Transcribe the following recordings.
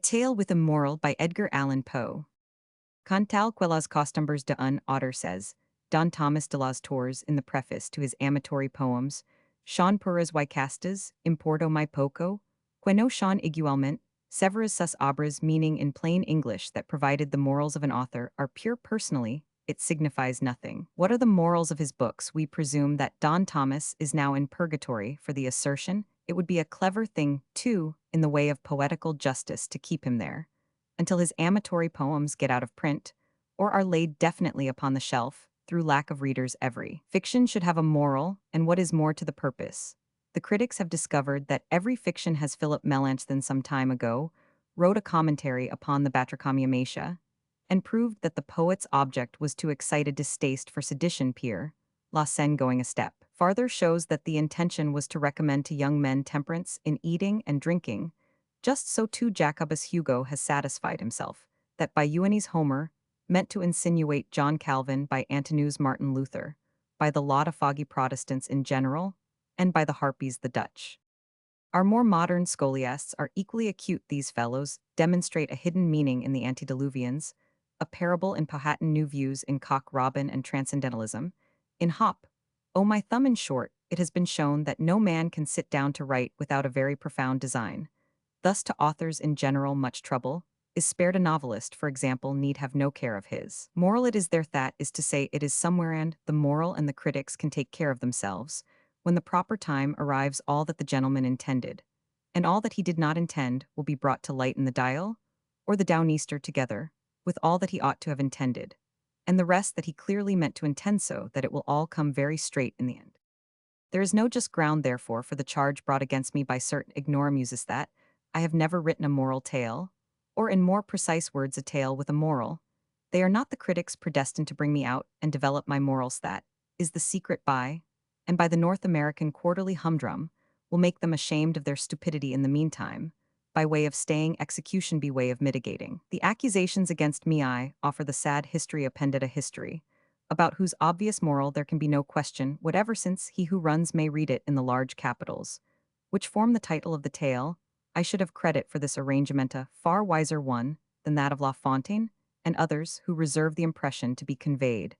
Tale with a Moral by Edgar Allan Poe. Con tal que las costumbres de un autor says, Don Thomas de las Torres in the preface to his amatory poems, Sean puras y castas, importo muy poco, que no son igualmente, severas sus obras, meaning in plain English that provided the morals of an author are pure personally, it signifies nothing. What are the morals of his books? We presume that Don Thomas is now in purgatory for the assertion. It would be a clever thing, too, in the way of poetical justice to keep him there, until his amatory poems get out of print, or are laid definitely upon the shelf, through lack of readers. Every fiction should have a moral, and what is more to the purpose. The critics have discovered that every fiction has. Philip Melanchthon some time ago wrote a commentary upon the Batrachomymatia, and proved that the poet's object was to excite a distaste for sedition. Pierre La Seine, going a step farther, shows that the intention was to recommend to young men temperance in eating and drinking. Just so too Jacobus Hugo has satisfied himself that by Euenes Homer meant to insinuate John Calvin, by Antoninus Martin Luther, by the Lotta-Foggy Protestants in general, and by the Harpies the Dutch. Our more modern scholiasts are equally acute. These fellows demonstrate a hidden meaning in the antediluvians, a parable in Powhatan, new views in Cock Robin and transcendentalism, in Hop. Oh, my thumb. In short, it has been shown that no man can sit down to write without a very profound design. Thus to authors in general much trouble is spared. A novelist, for example, need have no care of his moral. It is there, that is to say, it is somewhere, and the moral and the critics can take care of themselves. When the proper time arrives, all that the gentleman intended, and all that he did not intend, will be brought to light in the dial, or the downeaster, together with all that he ought to have intended, and the rest that he clearly meant to intend, so that it will all come very straight in the end. There is no just ground, therefore, for the charge brought against me by certain ignoramuses that I have never written a moral tale, or in more precise words, a tale with a moral. They are not the critics predestined to bring me out and develop my morals. That is the secret by, and by the North American quarterly humdrum, will make them ashamed of their stupidity in the meantime, by way of staying execution, by way of mitigating the accusations against me. I offer the sad history appended, a history about whose obvious moral there can be no question whatever, since he who runs may read it in the large capitals, which form the title of the tale. I should have credit for this arrangement, a far wiser one than that of La Fontaine and others, who reserve the impression to be conveyed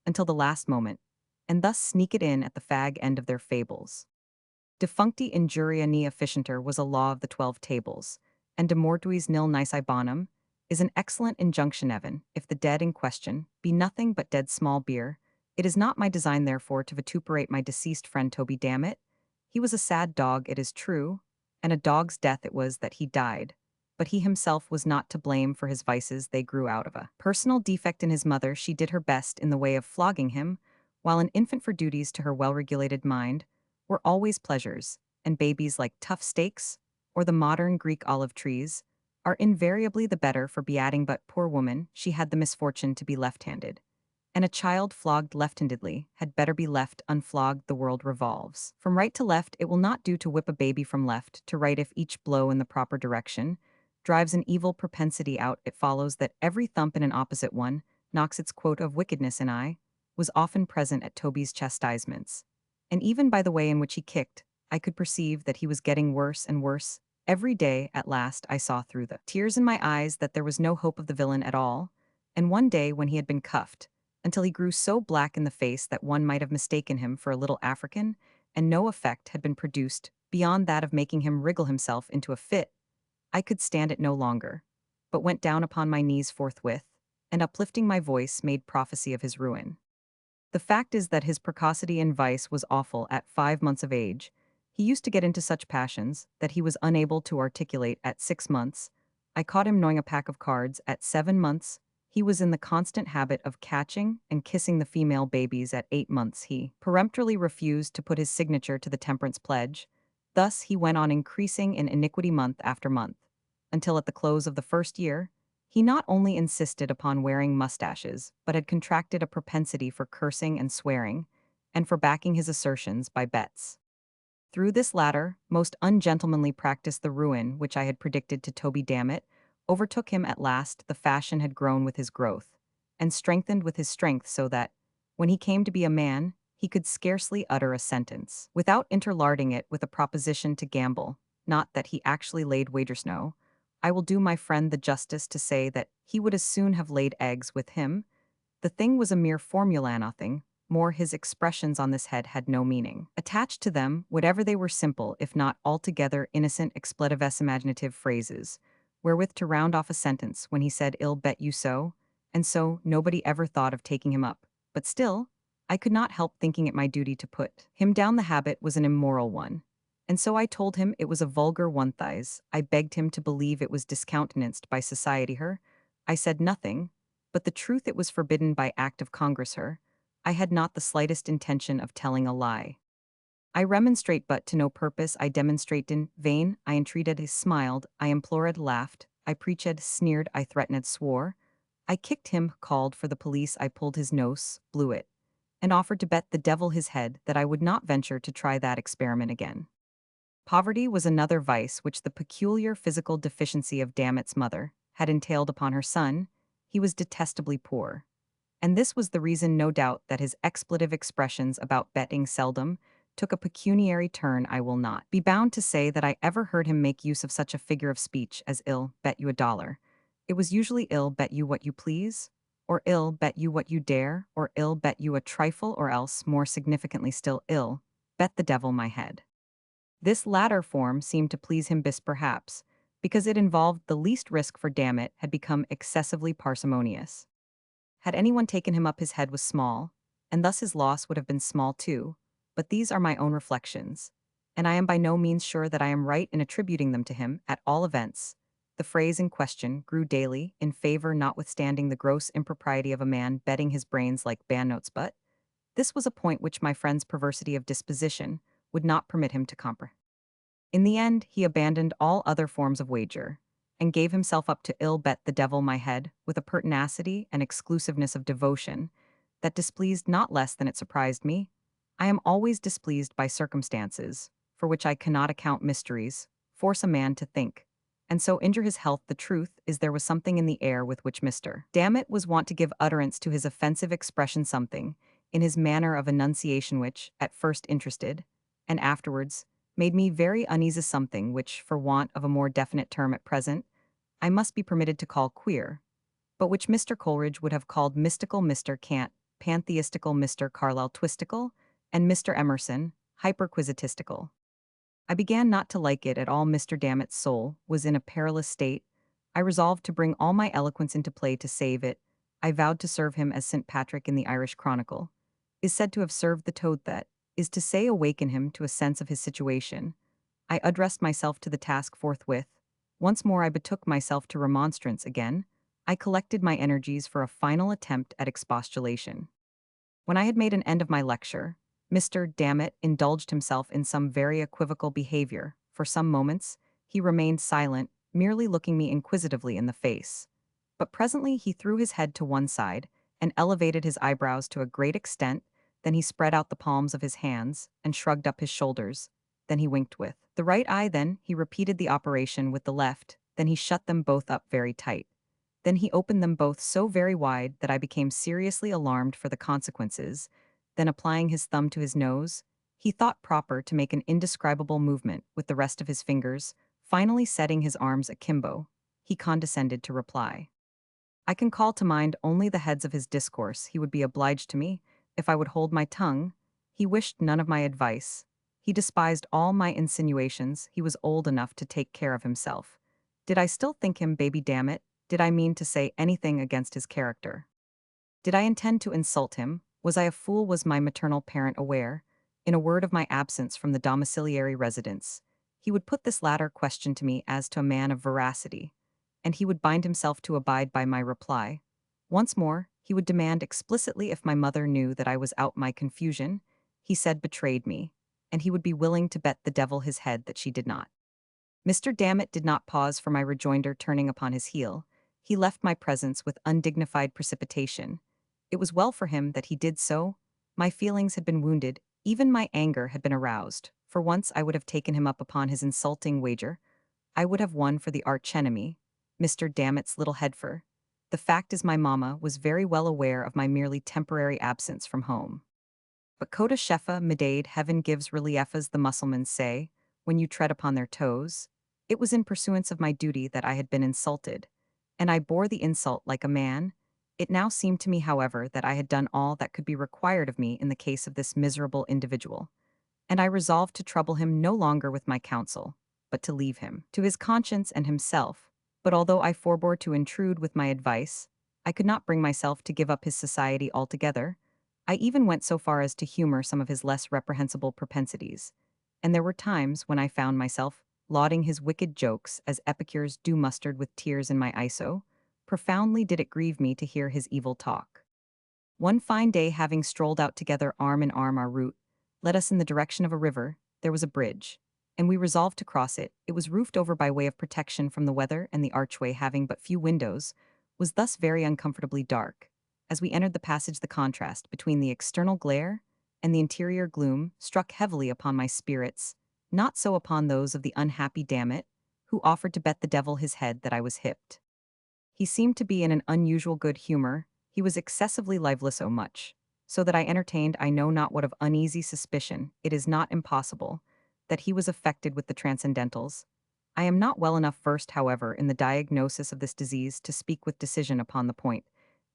until the last moment, and thus sneak it in at the fag end of their fables. Defuncti injuria ne efficienter was a law of the 12 tables, and de mortuis nil nisi bonum is an excellent injunction. Evan, if the dead in question be nothing but dead small beer. It is not my design, therefore, to vituperate my deceased friend Toby. Damn it, he was a sad dog, it is true, and a dog's death it was that he died, but he himself was not to blame for his vices. They grew out of a personal defect in his mother. She did her best in the way of flogging him, while an infant, for duties to her well-regulated mind were always pleasures, and babies, like tough steaks or the modern Greek olive trees, are invariably the better for beating. But poor woman, she had the misfortune to be left-handed, and a child flogged left-handedly had better be left unflogged. The world revolves from right to left. It will not do to whip a baby from left to right. If each blow in the proper direction drives an evil propensity out, it follows that every thump in an opposite one knocks its quota of wickedness. And I was often present at Toby's chastisements, and even by the way in which he kicked, I could perceive that he was getting worse and worse every day. At last I saw through the tears in my eyes that there was no hope of the villain at all, and one day, when he had been cuffed until he grew so black in the face that one might have mistaken him for a little African, and no effect had been produced beyond that of making him wriggle himself into a fit, I could stand it no longer, but went down upon my knees forthwith, and uplifting my voice made prophecy of his ruin. The fact is that his precocity in vice was awful. At 5 months of age, he used to get into such passions that he was unable to articulate. At 6 months, I caught him gnawing a pack of cards. At 7 months, he was in the constant habit of catching and kissing the female babies. At 8 months, he peremptorily refused to put his signature to the temperance pledge. Thus he went on increasing in iniquity month after month, until at the close of the first year, he not only insisted upon wearing mustaches, but had contracted a propensity for cursing and swearing, and for backing his assertions by bets. Through this latter, most ungentlemanly practice, the ruin which I had predicted to Toby Dammit overtook him at last. The fashion had grown with his growth, and strengthened with his strength, so that, when he came to be a man, he could scarcely utter a sentence without interlarding it with a proposition to gamble. Not that he actually laid wagers, no, I will do my friend the justice to say that he would as soon have laid eggs with him. The thing was a mere formula, nothing more. His expressions on this head had no meaning. Attached to them, whatever they were, simple, if not altogether innocent, expletives imaginative phrases, wherewith to round off a sentence when he said, "Ill bet you so," and so nobody ever thought of taking him up. But still, I could not help thinking it my duty to put him down. The habit was an immoral one. And so I told him it was a vulgar one. Thighs. I begged him to believe it was discountenanced by society. Her. I said nothing, but the truth it was forbidden by act of Congress. Her. I had not the slightest intention of telling a lie. I remonstrate, but to no purpose. I demonstrate in vain. I entreated, he smiled. I implored, laughed. I preached, sneered. I threatened, swore. I kicked him, called for the police. I pulled his nose, blew it, and offered to bet the devil his head that I would not venture to try that experiment again. Poverty was another vice which the peculiar physical deficiency of Damit's mother had entailed upon her son. He was detestably poor. And this was the reason, no doubt, that his expletive expressions about betting seldom took a pecuniary turn. I will not be bound to say that I ever heard him make use of such a figure of speech as "ill bet you $1." It was usually "ill bet you what you please," or "ill bet you what you dare," or "ill bet you a trifle," or else, more significantly still, "ill bet the devil my head." This latter form seemed to please him best, perhaps, because it involved the least risk, for Dammit had become excessively parsimonious. Had anyone taken him up, his head was small, and thus his loss would have been small too, but these are my own reflections, and I am by no means sure that I am right in attributing them to him. At all events, the phrase in question grew daily in favor, notwithstanding the gross impropriety of a man betting his brains like bandnotes, but this was a point which my friend's perversity of disposition would not permit him to comprehend. In the end, he abandoned all other forms of wager, and gave himself up to "ill bet the devil my head" with a pertinacity and exclusiveness of devotion that displeased not less than it surprised me. I am always displeased by circumstances, for which I cannot account. Mysteries force a man to think, and so injure his health. The truth is, there was something in the air with which Mr. Dammit was wont to give utterance to his offensive expression, something in his manner of enunciation which, at first interested, and afterwards, made me very uneasy, something which, for want of a more definite term at present, I must be permitted to call queer, but which Mr. Coleridge would have called mystical, Mr. Kant pantheistical, Mr. Carlyle twistical, and Mr. Emerson hyperquisitistical. I began not to like it at all. Mr. Dammit's soul was in a perilous state. I resolved to bring all my eloquence into play to save it. I vowed to serve him as St. Patrick in the Irish Chronicle is said to have served the toad, that is to say, awaken him to a sense of his situation. I addressed myself to the task forthwith. Once more I betook myself to remonstrance. Again I collected my energies for a final attempt at expostulation. When I had made an end of my lecture, Mr. Dammit indulged himself in some very equivocal behavior. For some moments he remained silent, merely looking me inquisitively in the face. But presently he threw his head to one side and elevated his eyebrows to a great extent. Then he spread out the palms of his hands and shrugged up his shoulders. Then he winked with the right eye. Then he repeated the operation with the left. Then he shut them both up very tight. Then he opened them both so very wide that I became seriously alarmed for the consequences. Then, applying his thumb to his nose, he thought proper to make an indescribable movement with the rest of his fingers. Finally, setting his arms akimbo, he condescended to reply. I can call to mind only the heads of his discourse. He would be obliged to me if I would hold my tongue. He wished none of my advice. He despised all my insinuations. He was old enough to take care of himself. Did I still think him baby? Damn it, did I mean to say anything against his character? Did I intend to insult him? Was I a fool? Was my maternal parent aware, in a word, of my absence from the domiciliary residence? He would put this latter question to me as to a man of veracity, and he would bind himself to abide by my reply. Once more, he would demand explicitly if my mother knew that I was out. My confusion, he said, betrayed me, and he would be willing to bet the devil his head that she did not. Mr. Dammit did not pause for my rejoinder. Turning upon his heel, he left my presence with undignified precipitation. It was well for him that he did so. My feelings had been wounded, even my anger had been aroused. For once I would have taken him up upon his insulting wager. I would have won for the archenemy, Mr. Dammit's little headfer. The fact is, my mamma was very well aware of my merely temporary absence from home. But coda shefa medade, heaven gives reliefas, the Mussulmans say, when you tread upon their toes. It was in pursuance of my duty that I had been insulted, and I bore the insult like a man. It now seemed to me, however, that I had done all that could be required of me in the case of this miserable individual, and I resolved to trouble him no longer with my counsel, but to leave him to his conscience and himself. But although I forbore to intrude with my advice, I could not bring myself to give up his society altogether. I even went so far as to humor some of his less reprehensible propensities, and there were times when I found myself lauding his wicked jokes as epicures do mustard with tears in my ISO. Profoundly did it grieve me to hear his evil talk. One fine day, having strolled out together arm in arm, our route led us in the direction of a river. There was a bridge, and we resolved to cross it. It was roofed over by way of protection from the weather, and the archway, having but few windows, was thus very uncomfortably dark. As we entered the passage, the contrast between the external glare and the interior gloom struck heavily upon my spirits, not so upon those of the unhappy Dammit, who offered to bet the devil his head that I was hipped. He seemed to be in an unusual good humor. He was excessively liveless so much, so that I entertained I know not what of uneasy suspicion. It is not impossible that he was affected with the transcendentals. I am not well enough versed, however, in the diagnosis of this disease to speak with decision upon the point,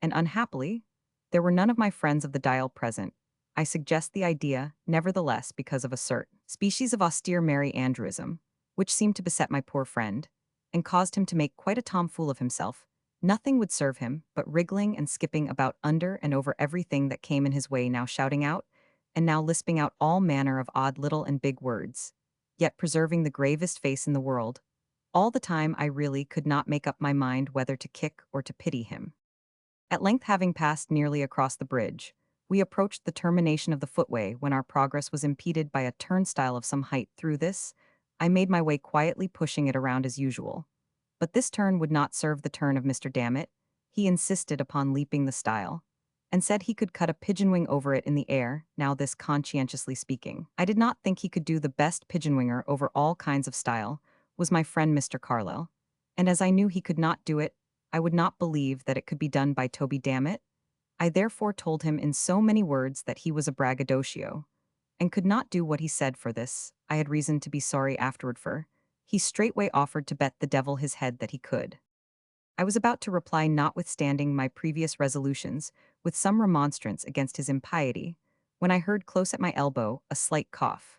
and unhappily, there were none of my friends of the dial present. I suggest the idea, nevertheless, because of a certain species of austere Merry Andrewism, which seemed to beset my poor friend, and caused him to make quite a tomfool of himself. Nothing would serve him but wriggling and skipping about under and over everything that came in his way, now shouting out, and now lisping out all manner of odd little and big words, yet preserving the gravest face in the world. All the time I really could not make up my mind whether to kick or to pity him. At length, having passed nearly across the bridge, we approached the termination of the footway, when our progress was impeded by a turnstile of some height. Through this, I made my way quietly, pushing it around as usual. But this turn would not serve the turn of Mr. Dammit. He insisted upon leaping the stile, and said he could cut a pigeon wing over it in the air. Now, this, conscientiously speaking, I did not think he could do. The best pigeon winger over all kinds of style was my friend Mr. Carlyle, and as I knew he could not do it, I would not believe that it could be done by Toby Dammit. I therefore told him in so many words that he was a braggadocio, and could not do what he said. For this I had reason to be sorry afterward, for he straightway offered to bet the devil his head that he could. I was about to reply, notwithstanding my previous resolutions, with some remonstrance against his impiety, when I heard close at my elbow a slight cough,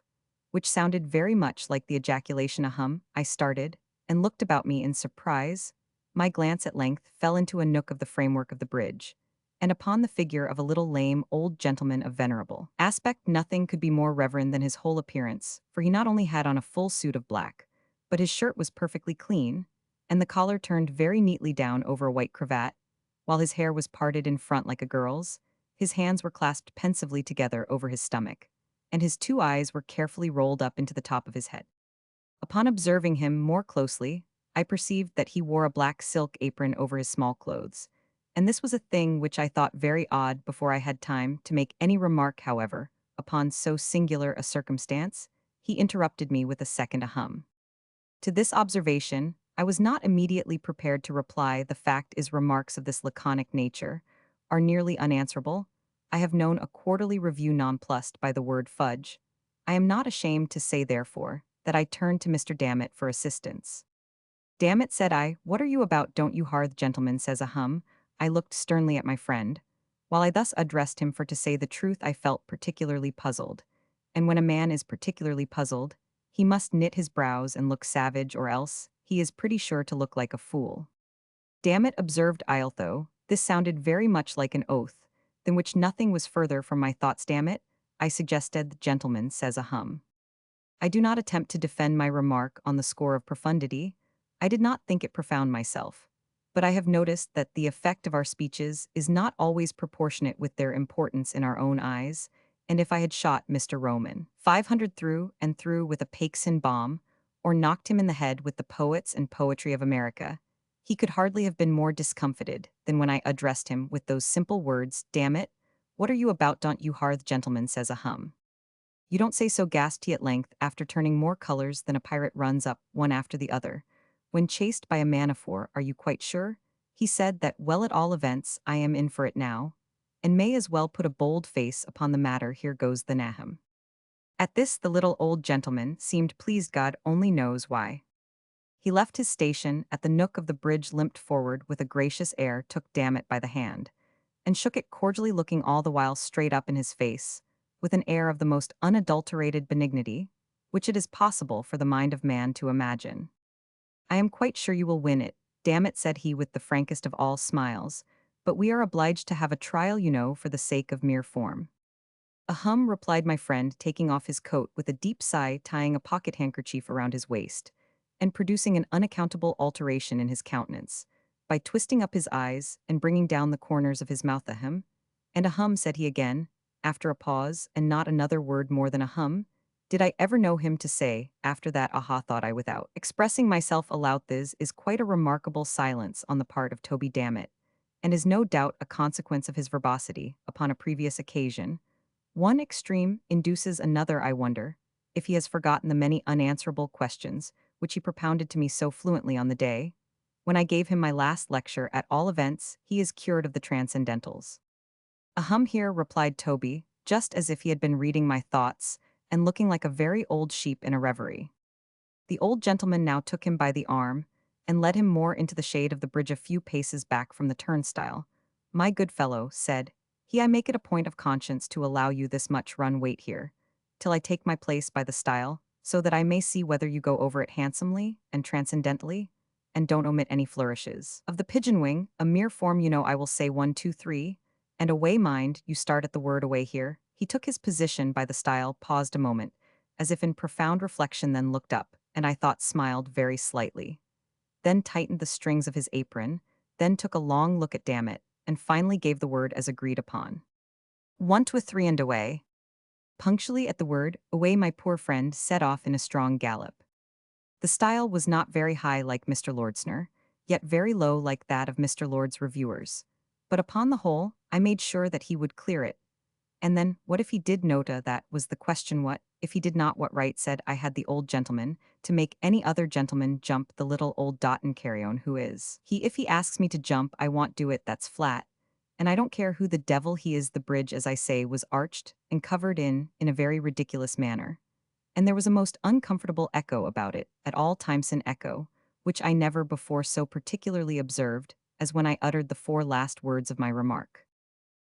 which sounded very much like the ejaculation "ahum." I started, and looked about me in surprise. My glance at length fell into a nook of the framework of the bridge, and upon the figure of a little lame old gentleman of venerable aspect. Nothing could be more reverend than his whole appearance, for he not only had on a full suit of black, but his shirt was perfectly clean, and the collar turned very neatly down over a white cravat, while his hair was parted in front like a girl's. His hands were clasped pensively together over his stomach, and his two eyes were carefully rolled up into the top of his head. Upon observing him more closely, I perceived that he wore a black silk apron over his small clothes, and this was a thing which I thought very odd. Before I had time to make any remark, however, upon so singular a circumstance, he interrupted me with a second "ahum." To this observation, I was not immediately prepared to reply. The fact is, remarks of this laconic nature are nearly unanswerable. I have known a quarterly review nonplussed by the word fudge. I am not ashamed to say, therefore, that I turned to Mr. Dammit for assistance. "Dammit," said I, "what are you about? Don't you hearth gentleman says "ahum." I looked sternly at my friend, while I thus addressed him, for to say the truth I felt particularly puzzled, and when a man is particularly puzzled, he must knit his brows and look savage, or else he is pretty sure to look like a fool. "Dammit," observed I, although this sounded very much like an oath, than which nothing was further from my thoughts. "Dammit," I suggested, "the gentleman says "ahum." I do not attempt to defend my remark on the score of profundity. I did not think it profound myself, but I have noticed that the effect of our speeches is not always proportionate with their importance in our own eyes, and if I had shot Mr. Roman 500 through and through with a Paixhan bomb, or knocked him in the head with the poets and poetry of America, he could hardly have been more discomfited than when I addressed him with those simple words, "Damn it, what are you about? Don't you hearth gentleman says "ahum." "You don't say so," gasped he at length, after turning more colors than a pirate runs up, one after the other, when chased by a man of war. "Are you quite sure?" He said that, "Well, at all events, I am in for it now, and may as well put a bold face upon the matter. Here goes the Nahum." At this the little old gentleman seemed pleased, God only knows why. He left his station at the nook of the bridge, limped forward with a gracious air, took Dammit by the hand, and shook it cordially, looking all the while straight up in his face, with an air of the most unadulterated benignity, which it is possible for the mind of man to imagine. "I am quite sure you will win it, Dammit," said he with the frankest of all smiles, "but we are obliged to have a trial, you know, for the sake of mere form." "Ahem," replied my friend, taking off his coat with a deep sigh, tying a pocket handkerchief around his waist, and producing an unaccountable alteration in his countenance, by twisting up his eyes and bringing down the corners of his mouth. "Ahem, and ahem," said he again, after a pause, and not another word more than ahem, did I ever know him to say. After that, aha, thought I, without expressing myself aloud, this is quite a remarkable silence on the part of Toby Dammit, and is no doubt a consequence of his verbosity upon a previous occasion. One extreme induces another. I wonder if he has forgotten the many unanswerable questions which he propounded to me so fluently on the day when I gave him my last lecture. At all events, he is cured of the transcendentals. "Ahem," here replied Toby, just as if he had been reading my thoughts, and looking like a very old sheep in a reverie. The old gentleman now took him by the arm, and led him more into the shade of the bridge, a few paces back from the turnstile. "My good fellow," said he, "I make it a point of conscience to allow you this much run. Wait here, till I take my place by the stile, so that I may see whether you go over it handsomely and transcendently, and don't omit any flourishes of the pigeon wing, a mere form, you know. I will say 1, 2, 3, and away. Mind, you start at the word away here." He took his position by the stile, paused a moment, as if in profound reflection, then looked up, and I thought smiled very slightly, then tightened the strings of his apron, then took a long look at Dammit, and finally gave the word as agreed upon. 1, 2, 3, and away. Punctually at the word away, my poor friend set off in a strong gallop. The stile was not very high like Mr. Lordsner, yet very low like that of Mr. Lord's reviewers. But upon the whole, I made sure that he would clear it. And then, what if he did? Nota, that was the question. What if he did not? What right said I had the old gentleman to make any other gentleman jump? The little old dot and carry on, who is he? If he asks me to jump, I won't do it, that's flat. And I don't care who the devil he is. The bridge, as I say, was arched and covered in a very ridiculous manner. And there was a most uncomfortable echo about it, at all times an echo, which I never before so particularly observed as when I uttered the 4 last words of my remark.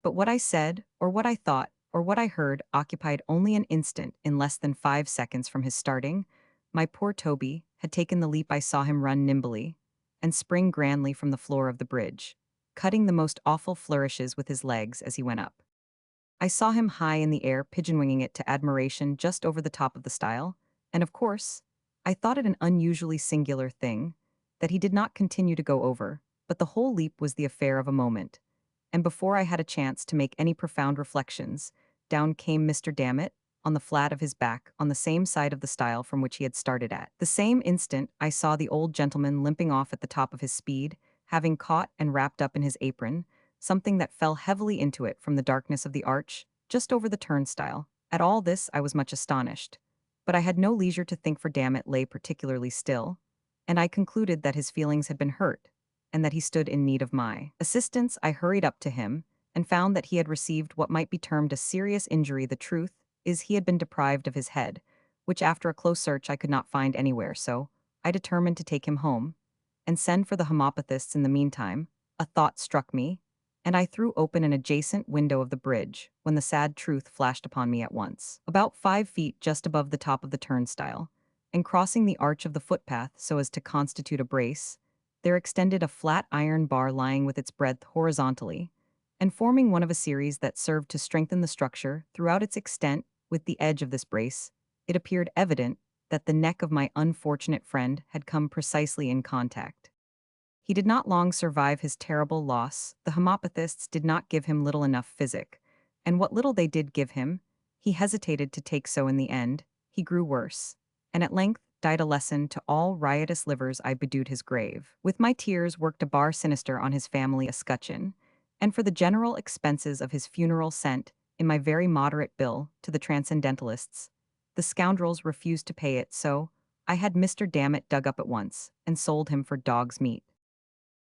But what I said, or what I thought, or what I heard occupied only an instant. In less than 5 seconds from his starting, my poor Toby had taken the leap. I saw him run nimbly and spring grandly from the floor of the bridge, cutting the most awful flourishes with his legs as he went up. I saw him high in the air, pigeon-winging it to admiration just over the top of the stile, and of course, I thought it an unusually singular thing that he did not continue to go over, but the whole leap was the affair of a moment, and before I had a chance to make any profound reflections, down came Mr. Dammit, on the flat of his back, on the same side of the stile from which he had started at. The same instant, I saw the old gentleman limping off at the top of his speed, having caught and wrapped up in his apron something that fell heavily into it from the darkness of the arch, just over the turnstile. At all this I was much astonished, but I had no leisure to think, for Dammit lay particularly still, and I concluded that his feelings had been hurt, and that he stood in need of my assistance. I hurried up to him, and found that he had received what might be termed a serious injury. The truth is, he had been deprived of his head, which after a close search I could not find anywhere, so I determined to take him home, and send for the homeopathists. In the meantime, a thought struck me, and I threw open an adjacent window of the bridge, when the sad truth flashed upon me at once. About 5 feet just above the top of the turnstile, and crossing the arch of the footpath so as to constitute a brace, there extended a flat iron bar lying with its breadth horizontally, and forming one of a series that served to strengthen the structure throughout its extent. With the edge of this brace, it appeared evident that the neck of my unfortunate friend had come precisely in contact. He did not long survive his terrible loss. The homeopathists did not give him little enough physic, and what little they did give him, he hesitated to take, so in the end, he grew worse, and at length died a lesson to all riotous livers. I bedewed his grave with my tears, worked a bar sinister on his family escutcheon, and for the general expenses of his funeral sent, in my very moderate bill, to the transcendentalists. The scoundrels refused to pay it, so I had Mr. Dammit dug up at once, and sold him for dog's meat.